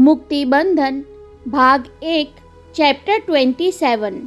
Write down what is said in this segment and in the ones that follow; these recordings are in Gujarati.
મુક્તિબંધન ભાગ 1 ચેપ્ટર 27।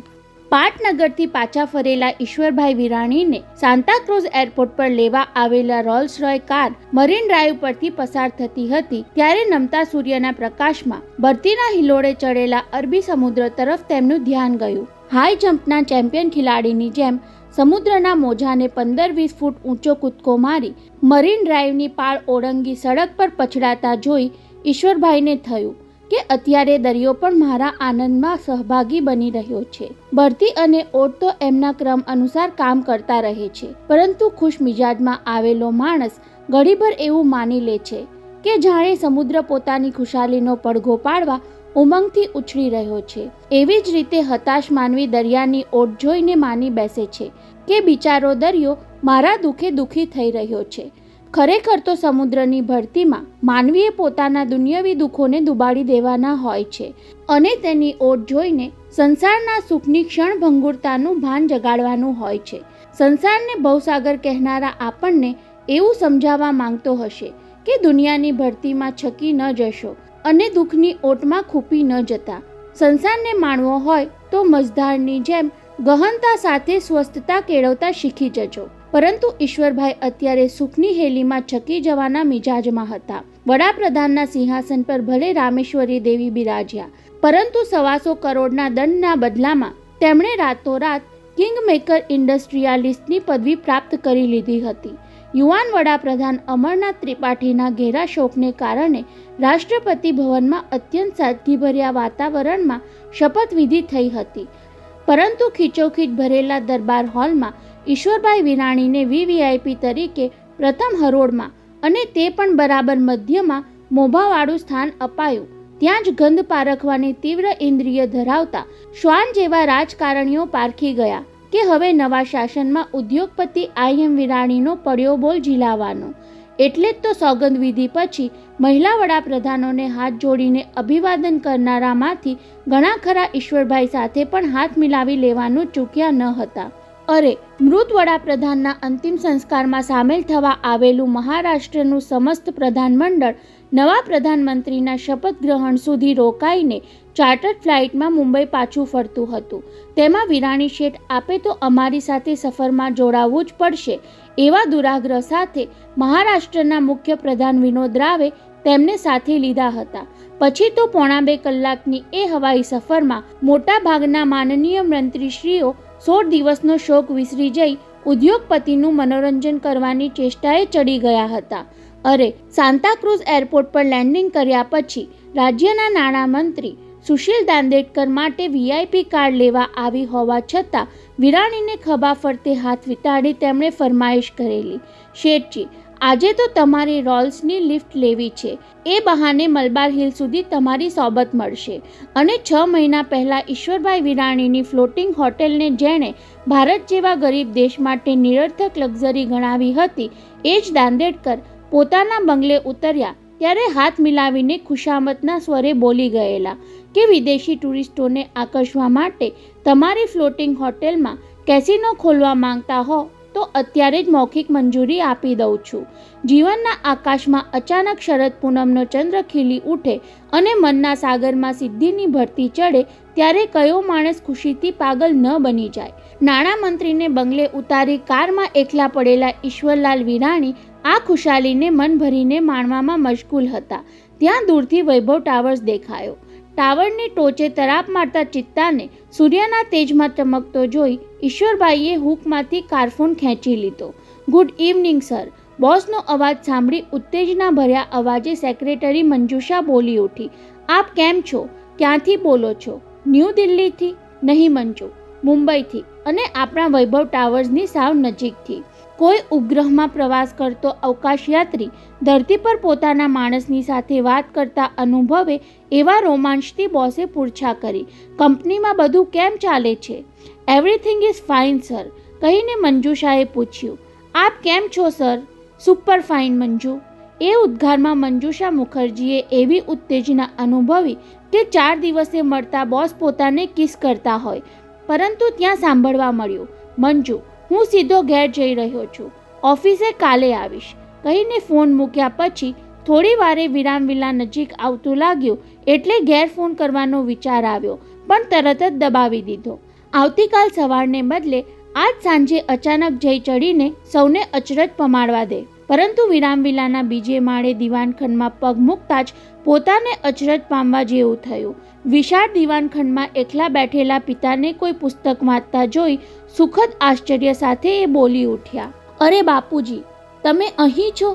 પાટનગરથી પાછા ફરેલા ઈશ્વરભાઈ વિરાણીને સાન્તાક્રુઝ એરપોર્ટ પર લેવા આવેલા Rolls Roy car marine drive પરથી પસાર થતી હતી ત્યારે નમતા સૂર્યના પ્રકાશમાં બરતીના હિલોળે ચડેલા અરબી સમુદ્ર તરફ તેમનું ધ્યાન ગયું। હાઈ જમ્પના ચેમ્પિયન ખેલાડીની જેમ સમુદ્રના મોજાને 15-20 ફૂટ ઊંચો કૂદકો મારી મરીન ડ્રાઈવની પાળ ઓળંગી સડક પર પછડાતા જોઈ ઈશ્વરભાઈને થયું કે અત્યારે દરિયો પણ મારા આનંદમાં સહભાગી બની રહ્યો છે। બરતી અને ઓટ તો એમના ક્રમ અનુસાર કામ કરતા રહે છે, પરંતુ ખુશ મિજાજમાં આવેલો માણસ ઘડીભર એવું માની લે છે કે જાણે સમુદ્ર પોતાની ખુશાલીનો પડઘો પાડવા ઉમંગથી ઉછળી રહ્યો છે। એવી જ રીતે હતાશ માનવી દરિયાની ઓટ જોઈને માની બેસે છે કે બિચારો દરિયો મારા દુઃખે દુઃખી થઈ રહ્યો છે। ખરેખર તો સમુદ્રની ભરતીમાં માનવીએ પોતાના દુનિયાવી દુઃખોને દુબાડી દેવાના હોય છે અને તેની ઓટ જોઈને સંસારના સુખની ક્ષણભંગુરતાનું ભાન જગાડવાનું હોય છે। સંસારને ભવસાગર કહેનારા આપણને એવું સમજાવવા માંગતો હશે કે દુનિયાની ભરતીમાં છકી ન જશો અને દુઃખની ઓટમાં ખૂપી ન જતા। સંસારને માણવો હોય તો મઝધારની જેમ ગહનતા સાથે સ્વસ્થતા કેળવતા શીખી જજો। પરંતુ ઈશ્વરભાઈ અત્યારે સુખની હેલીમાં છકી જવાના મિજાજમાં હતા। વડાપ્રધાનના સિંહાસન પર ભલે રામેશ્વરી દેવી બિરાજ્યા, પરંતુ 125 કરોડના દંડના બદલામાં તેમણે રાતોરાત કિંગમેકર ઇન્ડસ્ટ્રીયાલિસ્ટની પદવી પ્રાપ્ત કરી લીધી હતી। યુવાન વડાપ્રધાન અમરનાથ ત્રિપાઠીના ઘેરા શોકને કારણે રાષ્ટ્રપતિ ભવનમાં અત્યંત સાદગીભર્યા વાતાવરણમાં શપથવિધિ થઈ હતી, પરંતુ ખીચોખીચ ભરેલા દરબાર હોલમાં ઈશ્વરભાઈ વિરાણીને વીવીઆઈપી તરીકે પ્રથમ હરોળમાં અને તે પણ બરાબર મધ્યમાં મોભાવાળું સ્થાન અપાયું। ત્યાં જ ગંધ પારખવાની તીવ્ર ઇન્દ્રિય ધરાવતા શ્વાન જેવા રાજકારણીઓ પારખી ગયા કે હવે નવા શાસનમાં ઉદ્યોગપતિ IM વિરાણીનો પડ્યો બોલ ઝીલાવાનો। એટલે જ તો સોગંદવિધિ પછી મહિલા વડાપ્રધાનોને હાથ જોડીને અભિવાદન કરનારામાંથી ઘણા ખરા ઈશ્વરભાઈ સાથે પણ હાથ મિલાવી લેવાનું ચૂક્યા ન હતા। અરે, મૃત વડાપ્રધાનના અંતિમ સંસ્કારમાં સામેલ થવા આવેલું મહારાષ્ટ્રનું સમસ્ત પ્રધાનમંડળ નવા પ્રધાનમંત્રીના શપથ ગ્રહણ સુધી રોકાઈને ચાર્ટર્ડ ફ્લાઇટમાં મુંબઈ પાછું ફરતું હતું। તેમાં વિરાણી શેઠ આપે તો અમારી સાથે સફરમાં જોડાવવું જ પડશે એવા દુરાગ્રહ સાથે મહારાષ્ટ્રના મુખ્ય પ્રધાન વિનોદ રાવે તેમને સાથે લીધા હતા। પછી તો 1.5 કલાકની એ હવાઈ સફરમાં મોટા ભાગના માનનીય મંત્રીશ્રીઓ 16 દિવસનો શોક વિસરી જઈ ઉદ્યોગપતિનું મનોરંજન કરવાની ચેષ્ટાએ ચડી ગયા હતા। અરે, સાન્તાક્રુઝ એરપોર્ટ પર લેન્ડિંગ કર્યા પછી રાજ્યના નાણામંત્રી સુશીલ દાંદેડકર માટે VIP કાર્ડ લેવા આવી હોવા છતાં વિરાણીને ખભા ફરતે હાથ વિતાડી તેમણે ફરમાઈશ કરેલી, શેઠજી, આજે તો તમારી રોલ્સની લિફ્ટ લેવી છે। એ બહાને મલબાર હિલ સુધી તમારી સોબત મળશે। અને 6 મહિના પહેલાં ઈશ્વરભાઈ વિરાણીની ફ્લોટિંગ હોટેલને જેણે ભારત જેવા ગરીબ દેશ માટે નિરર્થક લક્ઝરી ગણાવી હતી, એ જ દાંદેડકર પોતાના બંગલે ઉતર્યા ત્યારે હાથ મિલાવીને ખુશામતના સ્વરે બોલી ગયેલા કે વિદેશી ટુરિસ્ટોને આકર્ષવા માટે તમારી ફ્લોટિંગ હોટેલમાં કેસિનો ખોલવા માંગતા હો તો અત્યારે જ મૌખિક મંજૂરી આપી દઉં છું। જીવનના આકાશમાં અચાનક શરદ પૂનમનો ચંદ્ર ખીલી ઉઠે અને મનના સાગરમાં સિદ્ધિની ભરતી ચડે ત્યારે કયો માણસ ખુશીથી પાગલ ન બની જાય। નાણામંત્રીને બંગલે ઉતારી કારમાં એકલા પડેલા ઈશ્વરલાલ વિરાણી આ ખુશાલીને મન ભરીને માણવામાં મશગુલ હતા। ત્યાં દૂરથી વૈભવ ટાવર્સ દેખાયો। ટાવરની ટોચે તરાપ મારતા ચિત્તાને સૂર્યના તેજમાં ચમકતો જોઈ ઈશ્વરભાઈએ હૂકમાંથી કારફોન ખેંચી લીધો। ગુડ ઇવનિંગ સર, બોસનો અવાજ સાંભળી ઉત્તેજના ભર્યા અવાજે સેક્રેટરી મંજુષા બોલી ઉઠી। આપ કેમ છો? ક્યાંથી બોલો છો? ન્યૂ દિલ્હીથી? નહીં મંજુ, મુંબઈથી, અને આપણા વૈભવ ટાવર્સની સાવ નજીકથી। કોઈ ઉપગ્રહમાં પ્રવાસ કરતો અવકાશયાત્રી ધરતી પર પોતાના માણસની સાથે વાત કરતા અનુભવે એવા રોમાંચથી બોસે પૂછા કરી, કંપનીમાં બધું કેમ ચાલે છે? એવરીથિંગ ઇઝ ફાઇન સર, કહીને મંજુષાએ પૂછ્યું, આપ કેમ છો સર? Super fine Manju. એ ઉદ્ગારમાં મંજુષા મુખર્જીએ એવી ઉત્તેજના અનુભવી કે 4 દિવસે મળતા બોસ પોતાને કિસ કરતા હોય, પરંતુ ત્યાં સાંભળવા મળ્યું, મંજુ, હું સીધો ઘેર જઈ રહ્યો છું, ઓફિસે કાલે આવીશ, કહીને ફોન મૂક્યા પછી થોડી વારે વિરામવિલા નજીક આવતું લાગ્યું એટલે ઘેર ફોન કરવાનો વિચાર આવ્યો, પણ તરત જ દબાવી દીધો. આવતીકાલ સવારને બદલે આજ સાંજે અચાનક જઈ ચડીને સૌને અચરજ પમાડવા દે. પરંતુ વિરામવિલાના બીજે માળે દીવાનખંડમાં પગ મૂકતા જ પોતાને અચરજ પામવા જેવું થયું. વિશાળ દીવાનખંડમાં એકલા બેઠેલા પિતાને કોઈ પુસ્તક વાંચતા જોઈ સુખદ આશ્ચર્ય સાથે એ બોલી ઉઠ્યા, અરે બાપુજી, તમે અહીં છો?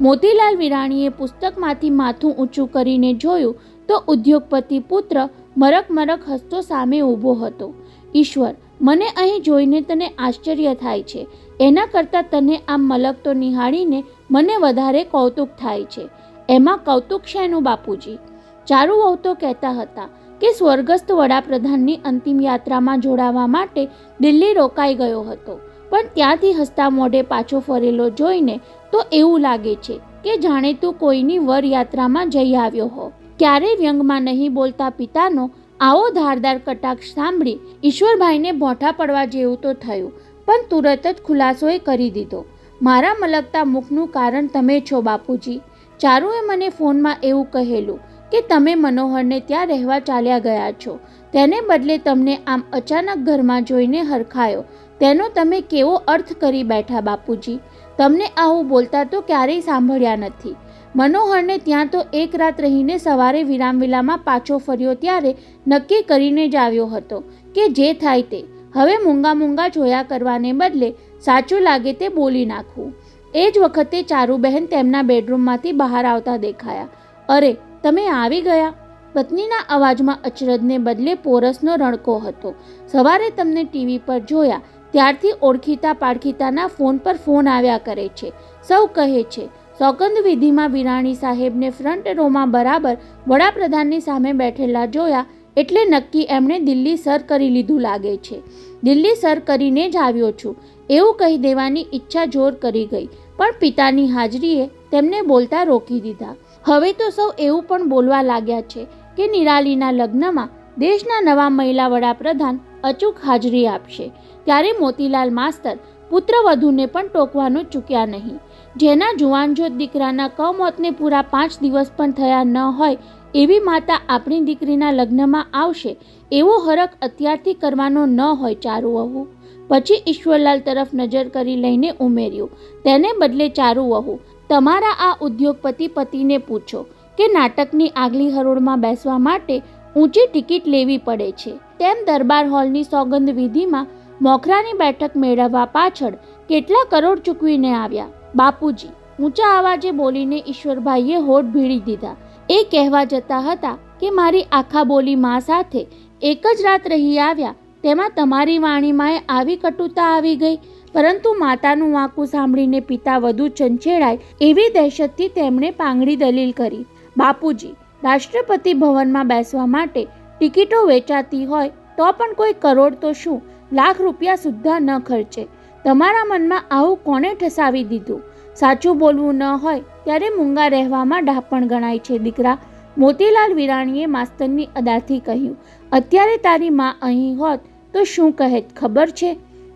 મોતીલાલ વિરાણીએ પુસ્તકમાંથી માથું ઊંચું કરીને જોયું તો ઉદ્યોગપતિ પુત્ર મરક મરક હસતો સામે ઊભો હતો. ઈશ્વર, મને અહીં જોઈને તને આશ્ચર્ય થાય છે, એના કરતાં તને આમ મલકતો નિહાળીને મને વધારે કૌતુક થાય છે. એમાં કૌતુક શેનું બાપુજી? ચારુ વહુ તો કહેતા હતા કે સ્વર્ગસ્થ વડાપ્રધાનની અંતિમ યાત્રામાં જોડાવા માટે દિલ્હી રોકાઈ ગયો હતો, પણ ત્યાંથી હસતા મોઢે પાછો ફરેલો જોઈને તો એવું લાગે છે કે જાણે તું કોઈની વર યાત્રામાં જઈ આવ્યો હો. ક્યારેય વ્યંગમાં નહીં બોલતા પિતાનો આવો ધારદાર કટાક્ષ સાંભળી ઈશ્વરભાઈને ભોંઠા પડવા જેવું તો થયું, પણ તુરત જ ખુલાસોએ કરી દીધો, મારા મલકતા મુખનું કારણ તમે છો બાપુજી. ચારુએ મને ફોનમાં એવું કહેલું કે તમે મનોહરને ત્યાં રહેવા ચાલ્યા ગયા છો, તેને બદલે તમને આમ અચાનક ઘરમાં જોઈને હરખાયો. તેનો તમે કેવો અર્થ કરી બેઠા બાપુજી? તમને આવું બોલતા તો ક્યારેય સાંભળ્યા નથી. મનોહરને ત્યાં તો એક રાત રહીને સવારે વિરામવિલામાં પાછો ફર્યો ત્યારે નક્કી કરીને જ આવ્યો હતો કે જે થાય તે હવે મૂંગા જોયા કરવાને બદલે સાચું લાગે તે બોલી નાખવું. એ જ વખતે ચારુબહેન તેમના બેડરૂમમાંથી બહાર આવતા દેખાયા. અરે, તમે આવી ગયા? પત્નીના અવાજમાં અચરજને બદલે પોરસનો રણકો હતો. સવારે તમને ટીવી પર જોયા ત્યારથી ઓળખીતા પાડખીતાના ફોન પર ફોન આવ્યા કરે છે. સૌ કહે છે સોગંદ વિધિમાં વિરાણી સાહેબને ફ્રન્ટ રોમાં બરાબર વડાપ્રધાનની સામે બેઠેલા જોયા એટલે નક્કી એમણે દિલ્હી સર કરી લીધું લાગે છે. દિલ્હી સર કરીને જ આવ્યો છું એવું કહી દેવાની ઈચ્છા જોર કરી ગઈ, પણ પિતાની હાજરીએ તેમને બોલતા રોકી દીધા. હવે તો સૌ એવું પણ બોલવા લાગ્યા છે કે નિરાલીના લગ્નમાં દેશના નવા મહિલા વડાપ્રધાન અચૂક હાજરી આપશે. ત્યારે મોતીલાલ માસ્તર પુત્રવધૂને પણ ટોકવાનું ચૂક્યા નહીં. જેના જુવાનજોત દીકરાના કમોતને પૂરા 5 દિવસ પણ થયા ન હોય એવી માતા આપણી દીકરીના લગ્નમાં આવશે એવો હરખ અત્યારથી કરવાનો ન હોય ચારુ વહુ. પછી ઈશ્વરલાલ તરફ નજર કરી લઈને ઉમેર્યું, તેને બદલે ચારુ વહુ, તમારા આ ઉદ્યોગપતિ પતિને પૂછો કે નાટકની આગલી હરોળમાં બેસવા માટે ઊંચી ટિકિટ લેવી પડે છે, તેમ દરબાર હોલની સોગંદ વિધિમાં મોખરાની બેઠક મેળવવા પાછળ કેટલા કરોડ ચૂકવીને આવ્યા. બાપુજી, ઊંચા અવાજે બોલીને ઈશ્વરભાઈએ હોઠ ભીડી દીધા. એ કહેવા જતા હતા કે મારી આખા બોલી માં સાથે એક જ રાત રહી આવ્યા, તેમાં તમારી વાણીમાં આવી કટુતા આવી ગઈ. પરંતુ માતાનું વાંકું સાંભળીને પિતા વધુ ચંચેડાય એવી દહેશતથી તેમણે પાંગડી દલીલ કરી, બાપુજી, રાષ્ટ્રપતિ ભવનમાં બેસવા માટે ટિકિટો વેચાતી હોય તો પણ કોઈ કરોડ તો શું લાખ રૂપિયા સુદ્ધા ન ખર્ચે. તમારા મનમાં આવું કોણે ઠસાવી દીધું? સાચું બોલવું ન હોય ત્યારે મૂંગા રહેવામાં ડાપણ ગણાય છે દીકરા. મોતીલાલ વિરાણીએ માસ્તરની અદાથી કહ્યું, અત્યારે તારી માં અહીં હોત તો શું કહેત ખબર છે?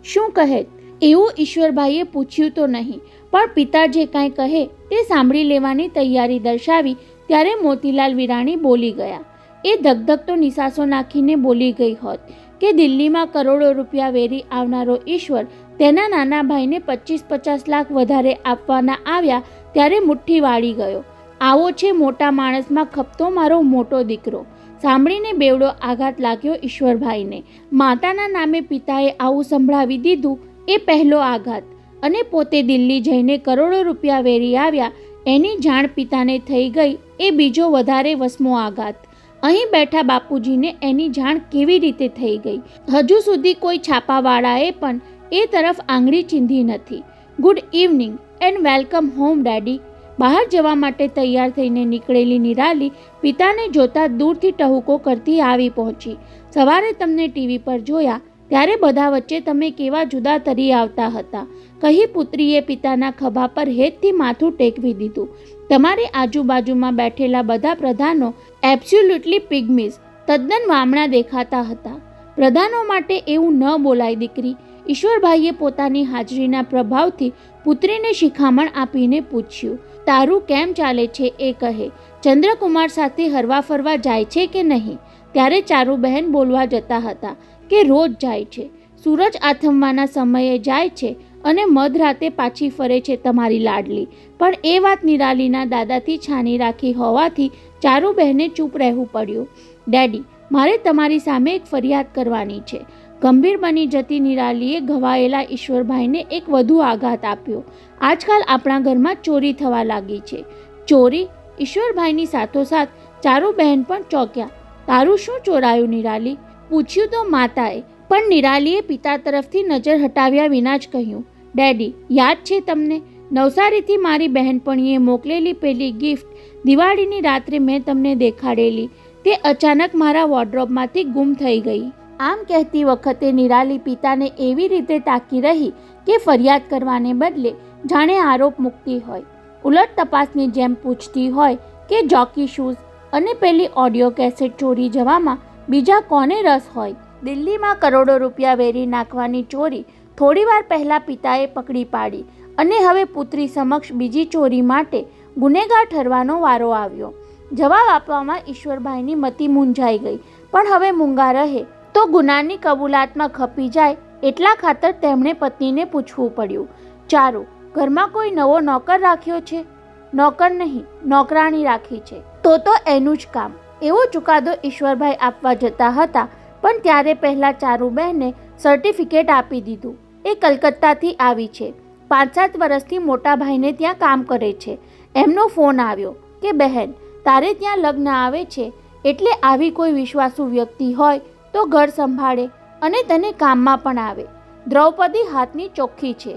શું કહેત? એવું ઈશ્વરભાઈએ પૂછ્યું તો નહીં, પણ પિતા જે કાંઈ કહે તે સાંભળી લેવાની તૈયારી દર્શાવી ત્યારે મોતીલાલ વિરાણી બોલી ગયા. એ ધગધગતો નિસાસો નાખીને બોલી ગઈ હોત કે દિલ્હીમાં કરોડો રૂપિયા વેરી આવનારો ઈશ્વર તેના નાના ભાઈને 25-50 લાખ વધારે આપવાના આવ્યા ત્યારે મુઠ્ઠી વાળી ગયો. આવો છે મોટા માણસમાં ખપતો મારો મોટો દીકરો. સાંભળીને બેવડો આઘાત લાગ્યો ઈશ્વરભાઈને. માતાના નામે પિતાએ આવું સંભળાવી દીધું એ પહેલો આઘાત, અને પોતે દિલ્હી જઈને કરોડો રૂપિયા વેરી આવ્યા એની જાણ પિતાને થઈ ગઈ એ બીજો વધારે વસમો આઘાત. અહીં બેઠા બાપુજીને એની જાણ કેવી રીતે થઈ ગઈ? હજુ સુધી કોઈ છાપાવાળાએ પણ એ તરફ આંગળી ચીંધી નથી. Good evening and welcome home daddy. બહાર જવા માટે તૈયાર થઈને નીકળેલી નિરાલી પિતાને જોતા દૂરથી ટહુકો કરતી આવી પહોંચી. સવારે તમને ટીવી પર જોયા ત્યારે બધા વચ્ચે તમે કેવા જુદા તરી આવતા હતા, કહી પુત્રીએ પિતાના ખભા પર હેતથી માથું ટેકવી દીધું. તમારી આજુબાજુમાં બેઠેલા બધા પ્રધાનો એબ્સોલ્યુટલી પિગ્મીઝ, તદ્દન વામણા દેખાતા હતા. પ્રધાનો માટે એવું ન બોલાય દીકરી, ઈશ્વરભાઈએ પોતાની હાજરીના પ્રભાવથી પુત્રીને શિખામણ આપીને પૂછ્યું, તારું કેમ ચાલે છે એ કહે. ચંદ્રકુમાર સાથે હરવા ફરવા જાય છે કે નહીં? ત્યારે ચારુબહેન બોલવા જતા હતા કે રોજ જાય છે, સૂરજ આથમવાના સમયે જાય છે અને મધરાતે પાછી ફરે છે તમારી લાડલી. પણ એ વાત નિરાલીના દાદાથી છાની રાખી હોવાથી ચારુબહેને ચૂપ રહેવું પડ્યું. ડેડી, મારે તમારી સામે એક ફરિયાદ કરવાની છે. ગંભીર બની જતી નિરાલીએ ઘવાયેલા ઈશ્વરભાઈને એક વધુ આઘાત આપ્યો. આજકાલ આપણા ઘરમાં ચોરી થવા લાગી છે. ચોરી? ઈશ્વરભાઈની સાથોસાથ ચારુબહેન પણ ચોંક્યા. તારું શું ચોરાયું નિરાલી? પૂછ્યું તો માતાએ, પણ નિરાલીએ પિતા તરફથી નજર હટાવ્યા વિના જ કહ્યું, ડેડી, યાદ છે તમને નવસારીથી મારી બહેનપણીએ મોકલેલી પેલી ગિફ્ટ દિવાળીની રાત્રે મેં તમને દેખાડેલી, તે અચાનક મારા વોર્ડરોબમાંથી ગુમ થઈ ગઈ. આમ કહેતી વખતે નિરાલી પિતાને એવી રીતે તાકી રહી કે ફરિયાદ કરવાને બદલે જાણે આરોપ મૂકતી હોય, ઉલટ તપાસની જેમ પૂછતી હોય કે જોકી શૂઝ અને પેલી ઓડિયો કેસેટ ચોરી જવામાં બીજા કોને રસ હોય? દિલ્હીમાં કરોડો રૂપિયા વેરી નાખવાની ચોરી થોડીવાર પહેલાં પિતાએ પકડી પાડી અને હવે પુત્રી સમક્ષ બીજી ચોરી માટે ગુનેગાર ઠરવાનો વારો આવ્યો. જવાબ આપવામાં ઈશ્વરભાઈની મતિ મૂંઝાઈ ગઈ, પણ હવે મૂંગા રહે તો ગુનાની કબૂલાતમાં ખપી જાય એટલા ખાતર તેમણે પત્નીને પૂછવું પડ્યું, ચારુ, ઘરમાં કોઈ નવો નોકર રાખ્યો છે? નોકર નહીં, નોકરાણી રાખી છે. તો એનું જ કામ. એવો ચુકાદો ઈશ્વરભાઈ આપવા જતા હતા, પણ ત્યારે પહેલાં ચારુબહેને સર્ટિફિકેટ આપી દીધું. એ કલકત્તાથી આવી છે, 5-7 વર્ષથી મોટા ભાઈને ત્યાં કામ કરે છે. એમનો ફોન આવ્યો કે બહેન, તારે ત્યાં લગ્ન આવે છે, એટલે આવી કોઈ વિશ્વાસુ વ્યક્તિ હોય તો ઘર સંભાળે અને તને કામમાં પણ આવે. દ્રૌપદી હાથની ચોખ્ખી છે.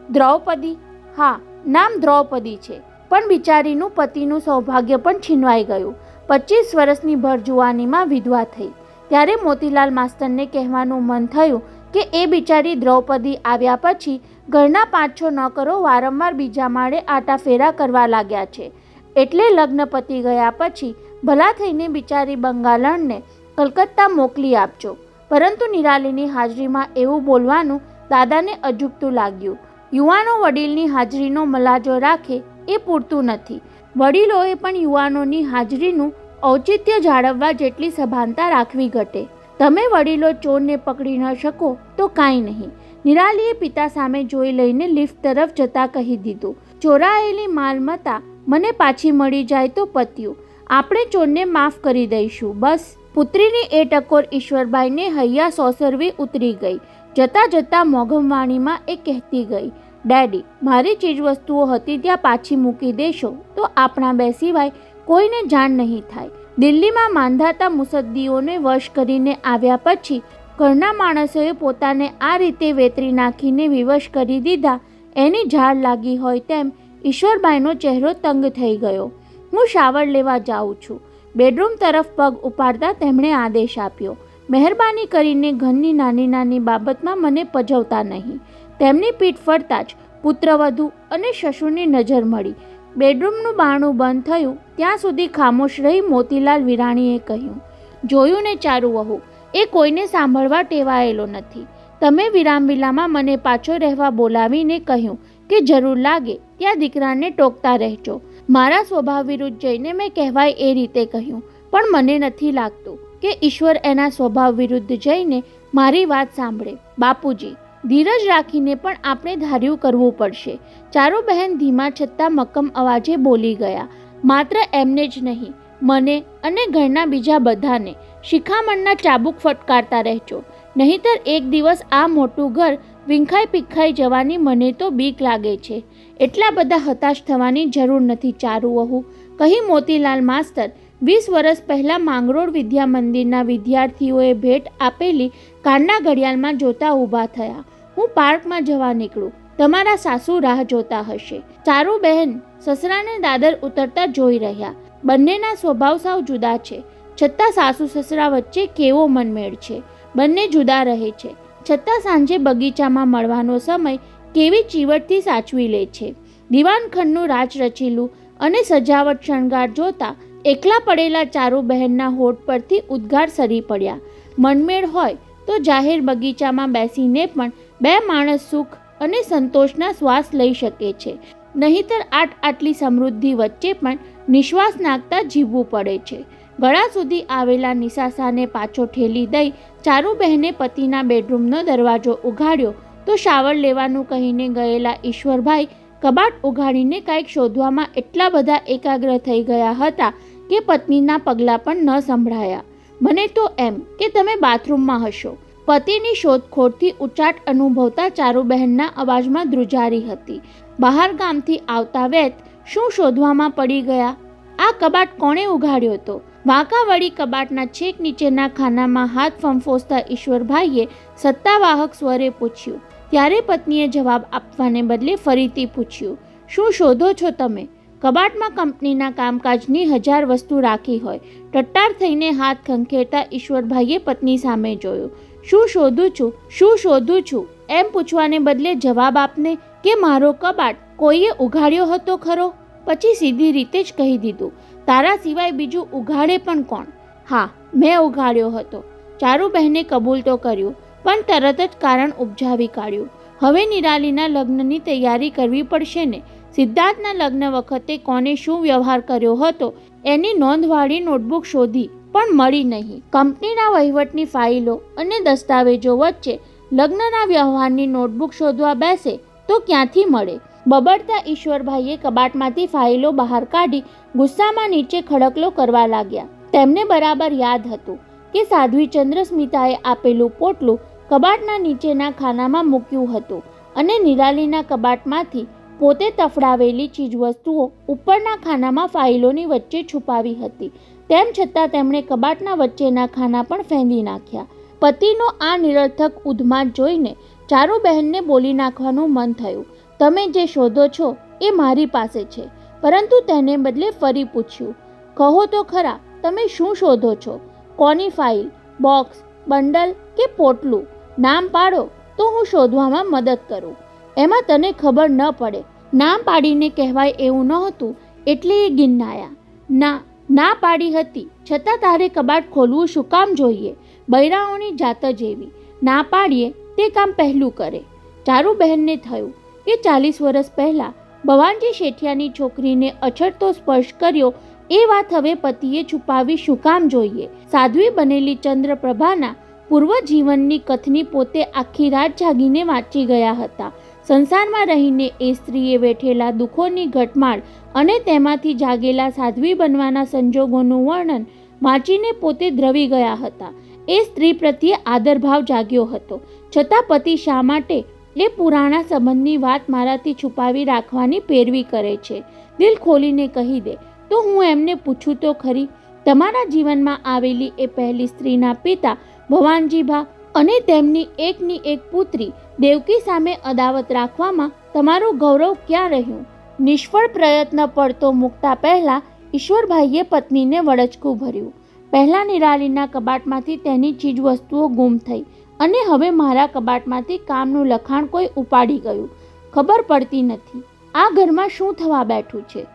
દ્રૌપદી? હા, નામ દ્રૌપદી છે, પણ બિચારીનું પતિનું સૌભાગ્ય પણ છીનવાઈ ગયું. 25 વર્ષની ભર જુવાનીમાં વિધવા થઈ. ત્યારે મોતીલાલ માસ્તરને કહેવાનું મન થયું કે એ બિચારી દ્રૌપદી આવ્યા પછી ઘરના 5-6 નોકરો વારંવાર બીજા માળે આટાફેરા કરવા લાગ્યા છે, એટલે લગ્ન પતી ગયા પછી ભલા થઈને બિચારી બંગાળણને કલકત્તા મોકલી આપજો. પરંતુ નિરાલીની હાજરીમાં એવું બોલવાનું દાદાને અજુગતું લાગ્યું. યુવાનો વડીલની હાજરીનો મલાજો રાખે એ પૂરતું નથી, વડીલોએ પણ યુવાનોની હાજરીનું ઔચિત્ય જાળવવા જેટલી સભાનતા રાખવી ઘટે. તમે વડીલો ચોરને પકડી ન શકો તો કાંઈ નહીં. નિરાલીએ પિતા સામે જોઈ લઈને લિફ્ટ તરફ જતા કહી દીધું, ચોરાયેલી માલમત્તા મને પાછી મળી જાય તો પત્યું. આપણે ચોરને માફ કરી દઈશું, બસ. પુત્રીની એ ટકોર ઈશ્વરભાઈને હૈયા સોસરવી ઉતરી ગઈ. જતાં જતાં મોઘમવાણીમાં એ કહેતી ગઈ, ડેડી, મારી ચીજવસ્તુઓ હતી ત્યાં પાછી મૂકી દેશો તો આપણા બે સિવાય કોઈને જાણ નહીં થાય. દિલ્હીમાં માંધાતા મુસદ્દીઓને વશ કરીને આવ્યા પછી ઘરના માણસોએ પોતાને આ રીતે વેતરી નાખીને વિવશ કરી દીધા. એની ઝાડ લાગી હોય તેમ ઈશ્વરભાઈનો ચહેરો તંગ થઈ ગયો. હું શાવર લેવા જાઉં છું. બેડરૂમ તરફ પગ ઉપાડતા તેમણે આદેશ આપ્યો, મહેરબાની કરીને ઘરની નાની નાની બાબતમાં મને પજવતા નહીં. તેમની પીઠ ફરતા જ પુત્રવધુ અને સસુરની નજર મળી. બેડરૂમનું બારણું બંધ થયું ત્યાં સુધી ખામોશ રહી મોતીલાલ વિરાણીએ કહ્યું, જોયું ને ચારુ વહુ, એ કોઈને સાંભળવા ટેવાયેલો નથી. તમે વિરામવિલામાં મને પાછો રહેવા બોલાવીને કહ્યું કે જરૂર લાગે ત્યાં દીકરાને ટોકતા રહેજો. મારા સ્વભાવ વિરુદ્ધ જઈને મેં કહેવાય એ રીતે કહ્યું, પણ મને નથી લાગતું કે ઈશ્વર એના સ્વભાવ વિરુદ્ધ જઈને મારી વાત સાંભળે. બાપુજી, ધીરજ રાખીને પણ આપણે ધાર્યું કરવું પડશે. ચારુબહેન ધીમા છતાં મક્કમ અવાજે બોલી ગયા, માત્ર એમને જ નહીં, મને અને ઘરના બીજા બધાને શિખામણના ચાબુક ફટકારતા રહેજો, નહીંતર એક દિવસ આ મોટું ઘર વિંખાઈ પીખાઈ જવાની મને તો બીક લાગે છે. એટલા બધા હતાશ થવાની જરૂર નથી ચારુ વહુ, કહી મોતીલાલ માસ્તર 20 વર્ષ પહેલાં માંગરોળ વિદ્યા મંદિરના વિદ્યાર્થીઓએ ભેટ આપેલી કારના ઘડિયાળમાં જોતા ઊભા થયા. હું પાર્કમાં જવા નીકળું, તમારા સાસુ રાહ જોતા હશે. ચારુબહેન સસરાને દાદર ઉતરતા જોઈ રહ્યા. બંનેના સ્વભાવ સાવ જુદા છે, છતાં સાસુ સસરા વચ્ચે કેવો મનમેળ છે. બંને જુદા રહે છે, છતાં સાંજે બગીચામાં મળવાનો સમય કેવી ચીવટથી સાચવી લે છે. દિવાનખંડનું રાજ રચીલું અને સજાવટ શણગાર જોતા એકલા પડેલા ચારુબહેનના હોઠ પરથી ઉદ્ગાર સરી પડ્યા. મનમેળ હોય તો જાહેર બગીચામાં બેસીને પણ બે માણસ સુખ અને સંતોષના શ્વાસ લઈ શકે છે, નહીંતર આટલી સમૃદ્ધિ વચ્ચે પણ નિશ્વાસ નાખતા જીવવું પડે છે. ગળા સુધી આવેલા નિસાસાને પાછો ઠેલી દઈ ચારુબહેને પતિના બેડરૂમનો દરવાજો ઉઘાડ્યો તો શાવર લેવાનું કહીને ગયેલા ઈશ્વરભાઈ કબાટ ઉઘાડીને કાંઈક શોધવામાં એટલા બધા એકાગ્ર થઈ ગયા હતા કે પત્નીના પગલાં પણ ન સંભળાયા. મને તો એમ કે તમે બાથરૂમમાં હશો. પતિની શોધખોળથી ઉચાટ અનુભવતા ચારુબહેનના અવાજમાં ધ્રુજારી હતી. બહાર ગામથી આવતા વેત શું શોધવામાં પડી ગયા? આ કબાટ કોણે ઉઘાડ્યો હતો? વાંકાવળી કબાટના છેક નીચેના ખાનામાં હાથ ફંફોસતા ઈશ્વરભાઈએ સત્તાવાહક સ્વરે પૂછ્યું. ત્યારે પત્નીએ જવાબ આપવાને બદલે ફરીથી પૂછ્યું, શું શોધો છો તમે? કબાટમાં કંપનીના કામકાજની 1000 વસ્તુ રાખી હોય. ટટ્ટાર થઈને હાથ ખંખેરતા ઈશ્વરભાઈએ પત્ની સામે જોયું. શું શોધું છું એમ પૂછવાને બદલે જવાબ આપને કે મારો કબાટ કોઈએ ઉઘાડ્યો હતો ખરો? પછી સીધી રીતે જ કહી દીધું, તારા સિવાય બીજું ઉઘાડે પણ કોણ? હા, મેં ઉઘાડ્યો હતો. ચારુબહેને કબૂલ તો કર્યું, પણ તરત જ કારણ ઉપજાવી કાઢ્યું. હવે નિરાલીના લગ્નની તૈયારી કરવી પડશે ને. સિદ્ધાર્થના લગ્ન વખતે કોને શું વ્યવહાર કર્યો હતો એની નોંધવાળી નોટબુક શોધી પણ મળી નહીં. કંપનીના વહીવટની ફાઇલો અને દસ્તાવેજો વચ્ચે લગ્નના વ્યવહારની નોટબુક શોધવા બેસે તો ક્યાંથી મળે? બબડતા ઈશ્વરભાઈએ કબાટમાંથી ફાઇલો બહાર કાઢી ગુસ્સામાં નીચે ખડકલો કરવા લાગ્યા. તેમને બરાબર યાદ હતું કે સાધ્વી ચંદ્રસ્મિતાએ આપેલું પોટલું કબાટના નીચેના ખાનામાં મૂક્યું હતું અને નિરાલીના કબાટમાંથી પોતે તફડાવેલી ચીજવસ્તુઓ ઉપરના ખાનામાં ફાઇલોની વચ્ચે છુપાવી હતી. તેમ છતાં તેમણે કબાટના વચ્ચેના ખાના પણ ફેંદી નાખ્યા. પતિનો આ નિરર્થક ઉદ્માત જોઈને ચારુબહેનને બોલી નાખવાનું મન થયું. તમે જે શોધો છો એ મારી પાસે છે. પરંતુ તેને બદલે ફરી પૂછ્યું, કહો તો ખરા, તમે શું શોધો છો? કોની ફાઇલ, બોક્સ, બંડલ કે પોટલું? નામ પાડો તો હું શોધવામાં મદદ કરું. એમાં તને ખબર ન પડે. નામ પાડીને કહેવાય એવું નહોતું એટલે એ ગિન્નાયા. ના પાડી હતી છતાં તારે કબાટ ખોલવું શું કામ જોઈએ? બૈરાઓની જાત જ એવી. ના પાડીએ તે કામ પહેલું કરે. ચારુબહેનને થયું કે 40 વર્ષ પહેલાં ભવાનજી શેઠિયાની છોકરીને અછડતો સ્પર્શ કર્યો એ વાત હવે પતિએ છુપાવી શું કામ જોઈએ? સાધ્વી બનેલી ચંદ્રપ્રભાના પૂર્વ જીવનની કથની પોતે આખી રાત જાગીને વાંચી ગયા હતા. સંસારમાં રહીને એ સ્ત્રીએ વેઠેલા દુઃખોની ઘટમાળ અને તેમાંથી જાગેલા સાધ્વી બનવાના સંજોગોનું વર્ણન વાંચીને પોતે દ્રવી ગયા હતા. એ સ્ત્રી પ્રત્યે આદરભાવ જાગ્યો હતો. છતાં પતિ શા માટે એ પુરાણા સંબંધની વાત મારાથી છુપાવી રાખવાની પેરવી કરે છે? દિલ ખોલીને કહી દે તો હું એમને પૂછું તો ખરી. તમારા જીવનમાં આવેલી એ પહેલી સ્ત્રીના પિતા ભવાનજીભા અને તેમની એકની એક પુત્રી દેવકી સામે અદાવત રાખવામાં તમારું ગૌરવ ક્યાં રહ્યું? નિષ્ફળ પ્રયત્ન પડતો મૂકતા પહેલા ઈશ્વરભાઈએ પત્નીને વડચકું ભર્યું. પહેલા નિરાલીના કબાટમાંથી તેની ચીજવસ્તુઓ ગુમ થઈ અને હવે મારા કબાટમાંથી કામનું લખાણ કોઈ ઉપાડી ગયું. ખબર પડતી નથી આ ઘરમાં શું થવા બેઠું છે.